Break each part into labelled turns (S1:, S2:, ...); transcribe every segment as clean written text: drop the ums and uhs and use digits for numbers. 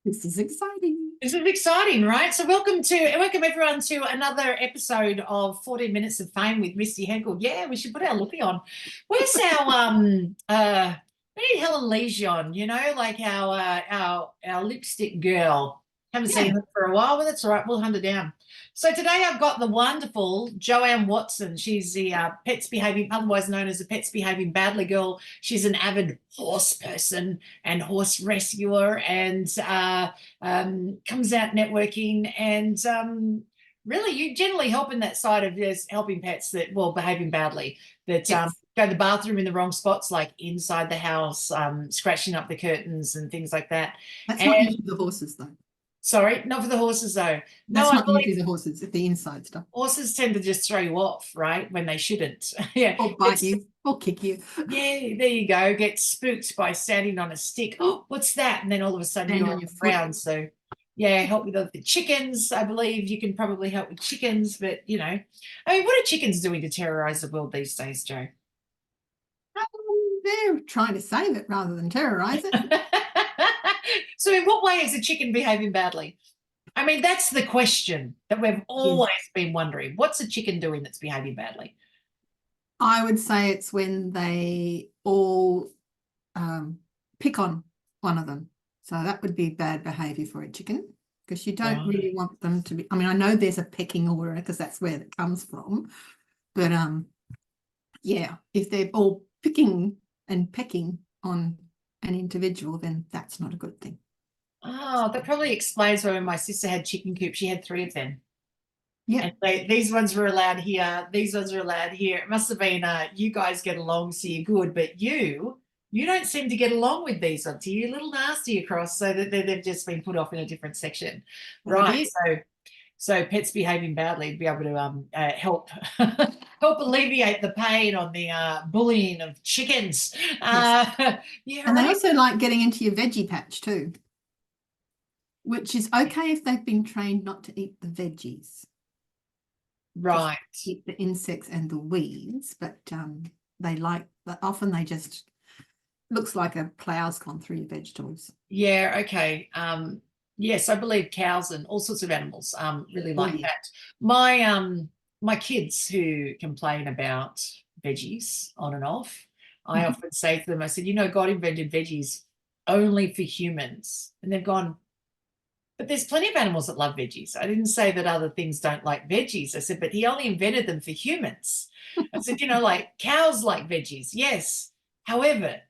S1: This is exciting.
S2: This is exciting, right? So welcome everyone to another episode of 14 Minutes of Fame with Misty Henkel. Yeah, we should put our lookie on. Where's we need Helen Leisure on, like our lipstick girl. Haven't seen
S1: Yeah.
S2: her for a while, but that's all right. We'll hunt her down. So today I've got the wonderful Joanne Watson. She's the pets behaving, otherwise known as the pets behaving badly girl. She's an avid horse person and horse rescuer, and comes out networking and really you generally help in that side of just helping pets that, well, behaving badly, that
S1: Yes.
S2: go to the bathroom in the wrong spots, like inside the house, scratching up the curtains and things like that.
S1: That's not
S2: And
S1: usually the horses, though.
S2: sorry, not for the horses though. No,
S1: That's
S2: I
S1: not usually
S2: believe
S1: the horses, it's the inside stuff.
S2: horses tend to just throw you off, right, when they shouldn't. Yeah,
S1: Or bite you, or kick you.
S2: yeah, there you go. Get spooked by standing on a stick. Oh, what's that? And then all of a sudden
S1: Stand
S2: you're
S1: on
S2: on
S1: your
S2: the
S1: foot.
S2: ground. So, yeah, help with the chickens. I believe you can probably help with chickens, but I mean, what are chickens doing to terrorize the world these days, Joe?
S1: They're trying to save it rather than terrorize it.
S2: So, in what way is a chicken behaving badly? I mean, that's the question that we've
S1: Yes.
S2: always been wondering. What's a chicken doing that's behaving badly?
S1: I would say it's when they all pick on one of them. So that would be bad behavior for a chicken, because you don't
S2: Right.
S1: really want them to be. I mean, I know there's a pecking order because that's where it comes from. But yeah, if they're all picking and pecking on an individual, then that's not a good thing.
S2: Oh, that probably explains why when my sister had chicken coop, she had three of them.
S1: Yeah.
S2: And these ones were allowed here. These ones are allowed here. It must have been you guys get along, so you're good. But you don't seem to get along with these ones. You're a little nasty across, so that they've just been put off in a different section,
S1: They
S2: right?
S1: did.
S2: So pets behaving badly be able to help help alleviate the pain on the bullying of chickens.
S1: Yes.
S2: Yeah,
S1: And they
S2: right.
S1: also like getting into your veggie patch too, which is okay if they've been trained not to eat the veggies, just
S2: Right.
S1: eat the insects and the weeds. But they like, but often they just looks like a plow's gone through your vegetables.
S2: Yeah, okay. Yes, I believe cows and all sorts of animals really
S1: Oh
S2: like
S1: yeah.
S2: that. My kids who complain about veggies on and off, I
S1: Mhm.
S2: often say to them, I said, God invented veggies only for humans. And they've gone, but there's plenty of animals that love veggies. I didn't say that other things don't like veggies. I said, but he only invented them for humans. I said, like cows like veggies, yes. However,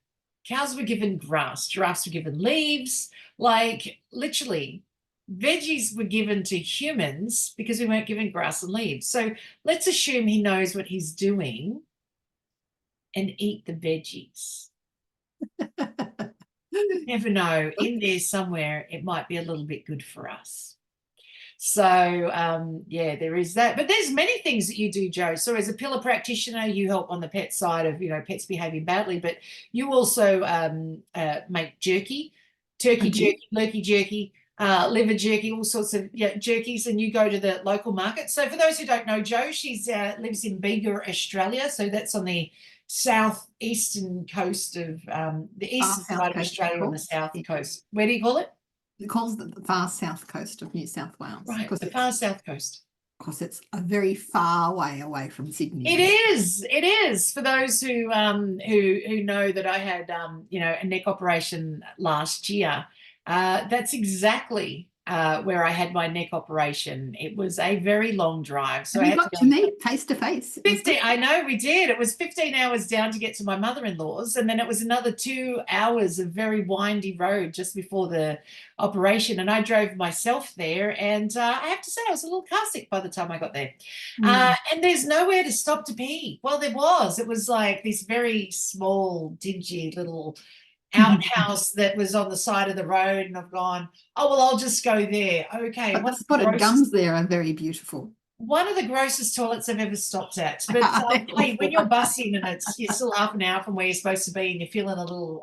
S2: cows were given grass, giraffes were given leaves. Like literally, veggies were given to humans because we weren't given grass and leaves. So let's assume he knows what he's doing and eat the veggies. Never know. In there somewhere, it might be a little bit good for us. So yeah, there is that. But there's many things that you do, Joe. So as a pillar practitioner, you help on the pet side of pets behaving badly, but you also make jerky,
S1: I
S2: turkey
S1: do.
S2: jerky, lurkey jerky, liver jerky, all sorts of jerkies, and you go to the local market. So for those who don't know, Joe, she's lives in Bega, Australia. So that's on the southeastern coast of the
S1: Far
S2: eastern
S1: south
S2: side of
S1: coast, it
S2: Australia on the
S1: calls.
S2: south
S1: Yeah.
S2: coast. Where do you call it?
S1: It calls the far south coast of New South Wales,
S2: Right, the far south coast.
S1: because it's a very far way away from Sydney
S2: It
S1: and stuff.
S2: is. It is. For those who know that I had a neck operation last year. That's exactly where I had my neck operation. It was a very long drive, so
S1: And
S2: I
S1: we
S2: had to
S1: got
S2: go.
S1: to meet face to face. It was
S2: 15,
S1: good.
S2: I know we did. It was 15 hours down to get to my mother-in-law's, and then it was another 2 hours of very windy road just before the operation. And I drove myself there, and I have to say I was a little car sick by the time I got there.
S1: Mm.
S2: And there's nowhere to stop to pee. Well, there was. It was like this very small, dingy little outhouse that was on the side of the road, and I've gone, oh well, I'll just go there. Okay,
S1: But the
S2: one of the
S1: spotted
S2: grossest
S1: gums there are very beautiful.
S2: one of the grossest toilets I've ever stopped at. But
S1: They're
S2: hey, when
S1: awful.
S2: you're bussing and you're still half an hour from where you're supposed to be, and you're feeling a little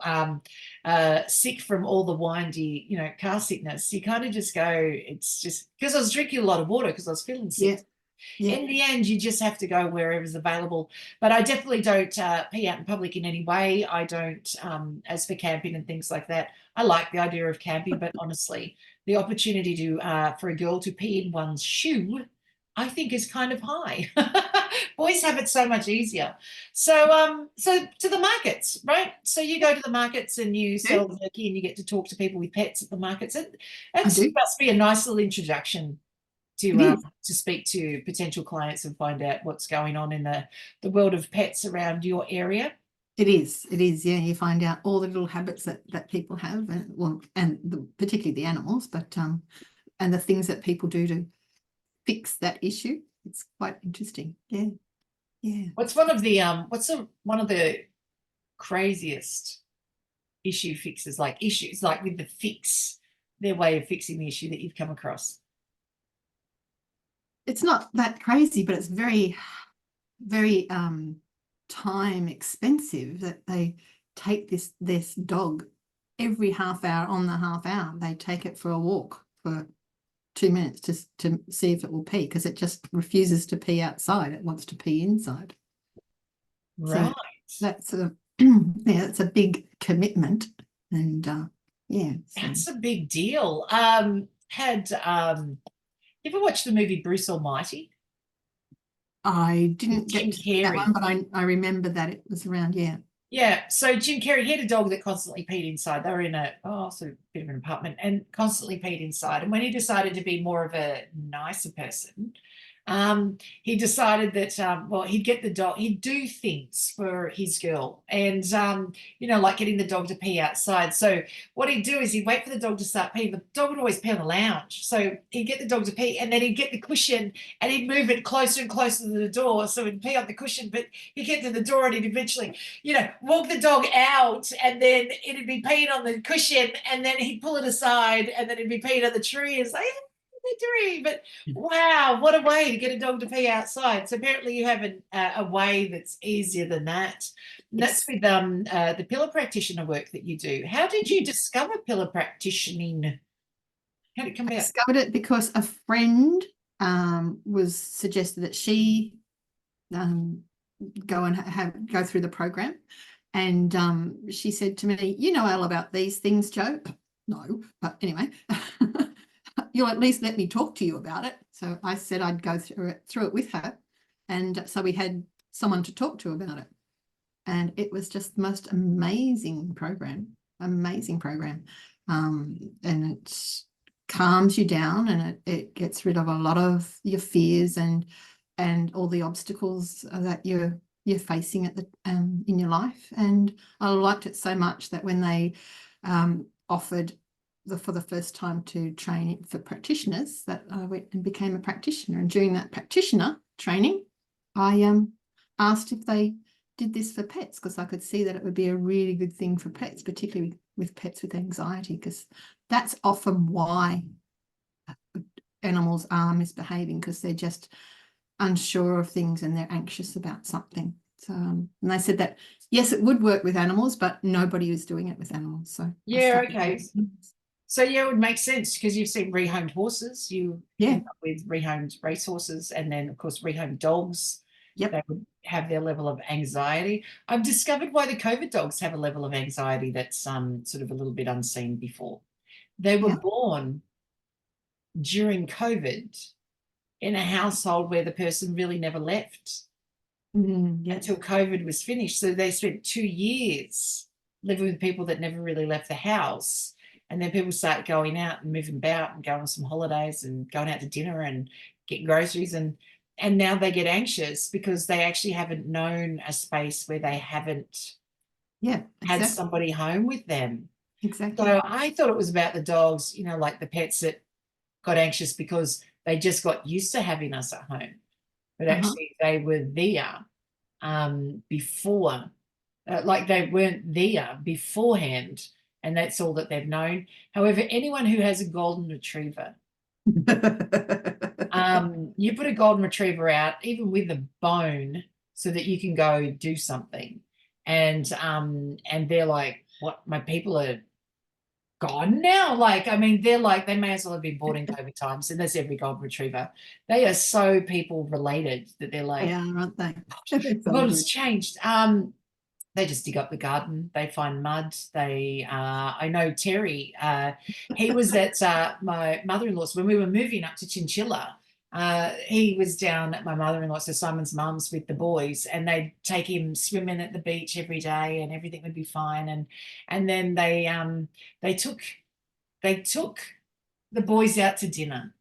S2: sick from all the windy, car sickness, you kind of just go. It's just because I was drinking a lot of water because I was feeling
S1: Yeah.
S2: sick.
S1: Yeah.
S2: In the end, you just have to go wherever's available. But I definitely don't pee out in public in any way. I don't, as for camping and things like that, I like the idea of camping, but honestly, the opportunity to for a girl to pee in one's shoe, I think is kind of high. Boys have it so much easier. So to the markets, right? So you go to the markets and you sell jerky and you get to talk to people with pets at the markets. It
S1: I do.
S2: must be a nice little introduction
S1: It is.
S2: to speak to potential clients and find out what's going on in the world of pets around your area.
S1: It is. It is. Yeah, you find out all the little habits that people have, and well, and particularly the animals, but and the things that people do to fix that issue. It's quite interesting. Yeah, yeah.
S2: What's one of the craziest issues like with the fix, their way of fixing the issue that you've come across?
S1: It's not that crazy, but it's very, very time expensive that they take this dog every half hour. On the half hour, they take it for a walk for 2 minutes to see if it will pee, because it just refuses to pee outside. It wants to pee inside.
S2: Right.
S1: So that's a yeah, it's a big commitment, and yeah, so.
S2: That's a big deal. You ever watched the movie Bruce Almighty?
S1: I didn't
S2: Jim
S1: get to that
S2: Carrey.
S1: one, but I remember that it was around. Yeah.
S2: Yeah, so Jim Carrey, he had a dog that constantly peed inside. They were in a sort of bit of an apartment and constantly peed inside. And when he decided to be more of a nicer person, he decided that well, he'd get the dog, he'd do things for his girl, and like getting the dog to pee outside. So what he'd do is he'd wait for the dog to start peeing. The dog would always pee on the lounge, so he'd get the dog to pee, and then he'd get the cushion and he'd move it closer and closer to the door, so he'd pee on the cushion. But he'd get to the door and he'd eventually, walk the dog out, and then it'd be peeing on the cushion, and then he'd pull it aside, and then it'd be peeing on the tree. It's like, but wow, what a way to get a dog to pee outside. So apparently you have a way that's easier than that. And that's with the pillow practitioner work that you do. How did you discover pillow practitioning? How did it come
S1: I
S2: about?
S1: discovered it because a friend was suggested that she go and go through the program, and she said to me, "You know all about these things, Joe." No, but anyway, you'll at least let me talk to you about it. So I said I'd go through it with her, and so we had someone to talk to about it, and it was just the most amazing program, and it calms you down, and it gets rid of a lot of your fears and all the obstacles that you're facing at the in your life. And I liked it so much that when they offered for the first time to train for practitioners, that I went and became a practitioner. And during that practitioner training, I asked if they did this for pets, because I could see that it would be a really good thing for pets, particularly with pets with anxiety, because that's often why animals are misbehaving, because they're just unsure of things and they're anxious about something. So and they said that yes, it would work with animals, but nobody was doing it with animals. So
S2: Yeah, okay. So yeah, it would make sense, because you've seen rehomed horses, you end up with rehomed racehorses, and then of course rehomed dogs.
S1: Yep.
S2: They would have their level of anxiety. I've discovered why the COVID dogs have a level of anxiety that's sort of a little bit unseen before. They were born during COVID in a household where the person really never left until COVID was finished. So they spent 2 years living with people that never really left the house. And then people start going out and moving about and going on some holidays and going out to dinner and getting groceries. And now they get anxious because they actually haven't known a space where they haven't had somebody home with them.
S1: Exactly.
S2: So I thought it was about the dogs, like the pets that got anxious because they just got used to having us at home. But actually they were there before, like they weren't there beforehand, and that's all that they've known. However, anyone who has a golden retriever, you put a golden retriever out, even with a bone, so that you can go do something. And they're like, what, my people are gone now. Like, I mean, they're like, they may as well have been born in COVID times, and that's every golden retriever. They are so people related that they're like,
S1: They are, aren't they?
S2: the world has changed. They just dig up the garden. They find mud. They, I know Terry, he was at my mother-in-law's when we were moving up to Chinchilla. He was down at my mother-in-law, so Simon's mum's, with the boys, and they'd take him swimming at the beach every day, and everything would be fine. And then they took the boys out to dinner,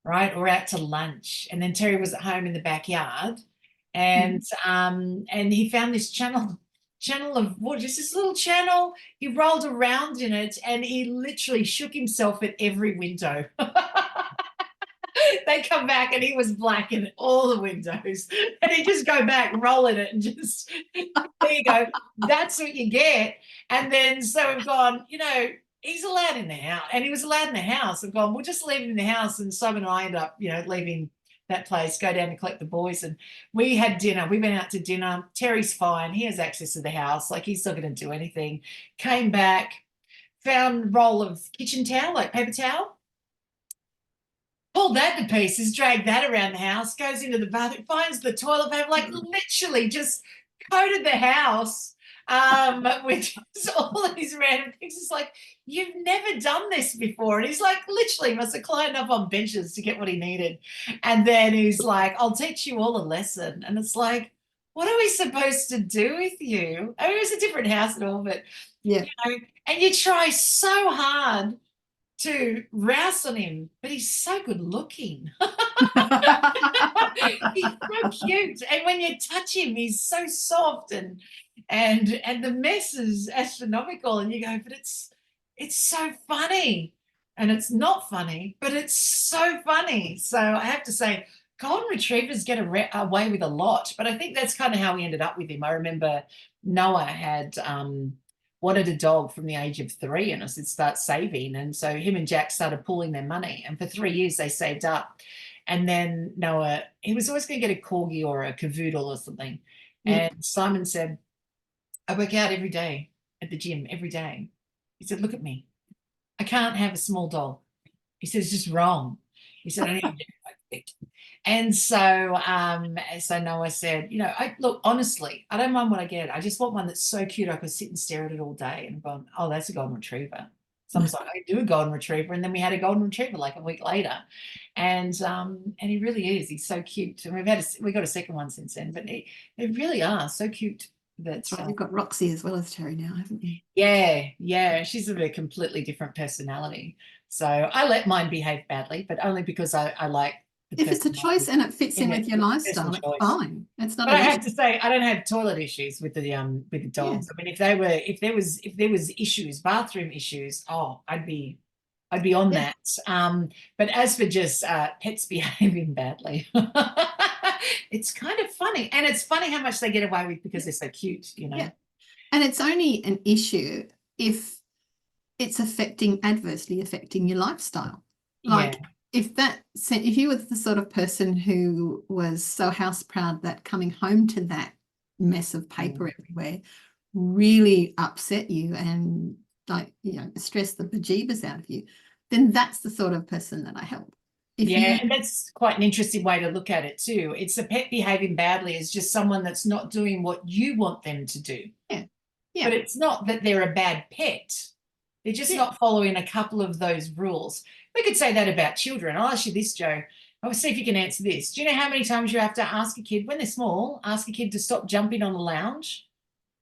S2: right, or out to lunch, and then Terry was at home in the backyard, and he found this channel of water, just this little channel. He rolled around in it, and he literally shook himself at every window. They come back and he was black in all the windows, and he just go back, roll in it, and just there you go. That's what you get. And then so we've gone, he's allowed in the house, and he was allowed in the house. I've gone, we'll just leave him in the house. And Simon and I end up, leaving that place, go down and collect the boys. And we had dinner. We went out to dinner. Terry's fine. He has access to the house. Like, he's not going to do anything. Came back, found a roll of kitchen towel, like paper towel, pulled that to pieces, dragged that around the house, goes into the bathroom, finds the toilet paper, like literally just coated the house with all of these random things. It's like, you've never done this before. And he's like, literally must have climbed up on benches to get what he needed. And then he's like, I'll teach you all a lesson. And it's like, what are we supposed to do with you? I mean, it was a different house and all, but and you try so hard to rouse on him, but he's so good looking. He's so cute, and when you touch him, he's so soft, and the mess is astronomical, and you go, but it's so funny, and it's not funny, but it's so funny. So I have to say, golden retrievers get away with a lot, but I think that's kind of how we ended up with him. I remember Noah had wanted a dog from the age of 3, and I said, start saving. And so him and Jack started pooling their money, and for 3 years they saved up. And then Noah, he was always going to get a corgi or a cavoodle or something. And Simon said, I work out every day at the gym, every day. He said, look at me. I can't have a small dog. He said, it's just wrong. He said, I need to get it. And so Noah said, look, honestly, I don't mind what I get. I just want one that's so cute I could sit and stare at it all day. And I'm going, oh, that's a golden retriever. So I was like, I do a golden retriever. And then we had a golden retriever like a week later. And he really is. He's so cute. And we got a second one since then. But they really are so cute.
S1: That's right. You've got Roxy as well as Terry now, haven't you?
S2: Yeah. She's a completely different personality. So I let mine behave badly, but only because I like.
S1: If it's a choice and it fits in with your lifestyle, it's fine. It's not.
S2: But I have to say, I don't have toilet issues with the dogs. I mean, if there was issues, bathroom issues, I'd be on that. But as for just pets behaving badly, it's kind of funny, and it's funny how much they get away with because they're so cute, Yeah.
S1: And it's only an issue if it's adversely affecting your lifestyle. Like if you were the sort of person who was so house proud that coming home to that mess of paper everywhere really upset you and stress the bejeebers out of you, then that's the sort of person that I help.
S2: And that's quite an interesting way to look at it too. It's a pet behaving badly is just someone that's not doing what you want them to do. But it's not that they're a bad pet. They're just not following a couple of those rules. We could say that about children. I'll ask you this, Joe. I'll see if you can answer this. Do you know how many times you have to ask a kid, when they're small, ask a kid to stop jumping on the lounge,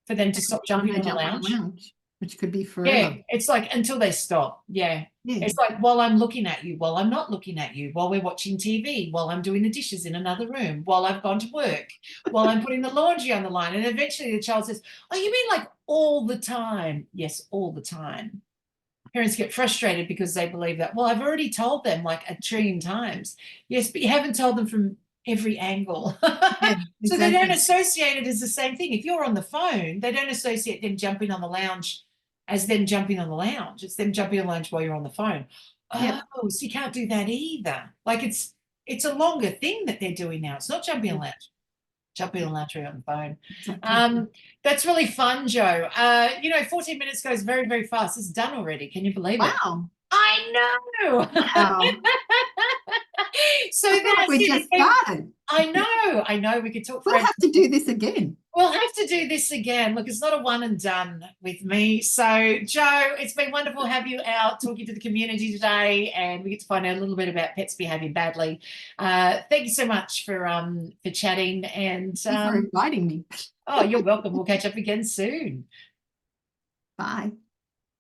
S2: for them to stop jumping on the lounge?
S1: Which could be forever.
S2: Yeah, it's like until they stop. Yeah. It's like, while I'm looking at you, while I'm not looking at you, while we're watching TV, while I'm doing the dishes in another room, while I've gone to work, while I'm putting the laundry on the line. And eventually the child says, oh, you mean like all the time? Yes, all the time. Parents get frustrated because they believe that, well, I've already told them like 1 trillion times. Yes, but you haven't told them from every angle. So they don't associate it as the same thing. If you're on the phone, they don't associate them jumping on the lounge as them jumping on the lounge. It's them jumping on the lounge while you're on the phone. So you can't do that either. Like it's a longer thing that they're doing now. It's not jumping on the lounge. Jump in on Latry on the phone.
S1: Exactly.
S2: That's really fun, Joe. 14 minutes goes very, very fast. It's done already. Can you believe it?
S1: Wow.
S2: I know.
S1: Wow.
S2: So
S1: I feel like
S2: that's
S1: we
S2: it.
S1: just started.
S2: I know. We could talk
S1: We'll
S2: forever.
S1: have to do this again.
S2: We'll have to do this again. Look, it's not a one and done with me. So, Joe, it's been wonderful to have you out talking to the community today, and we get to find out a little bit about pets behaving badly. Thank you so much for chatting. And
S1: Thanks for inviting me.
S2: oh, you're welcome. We'll catch up again soon.
S1: Bye.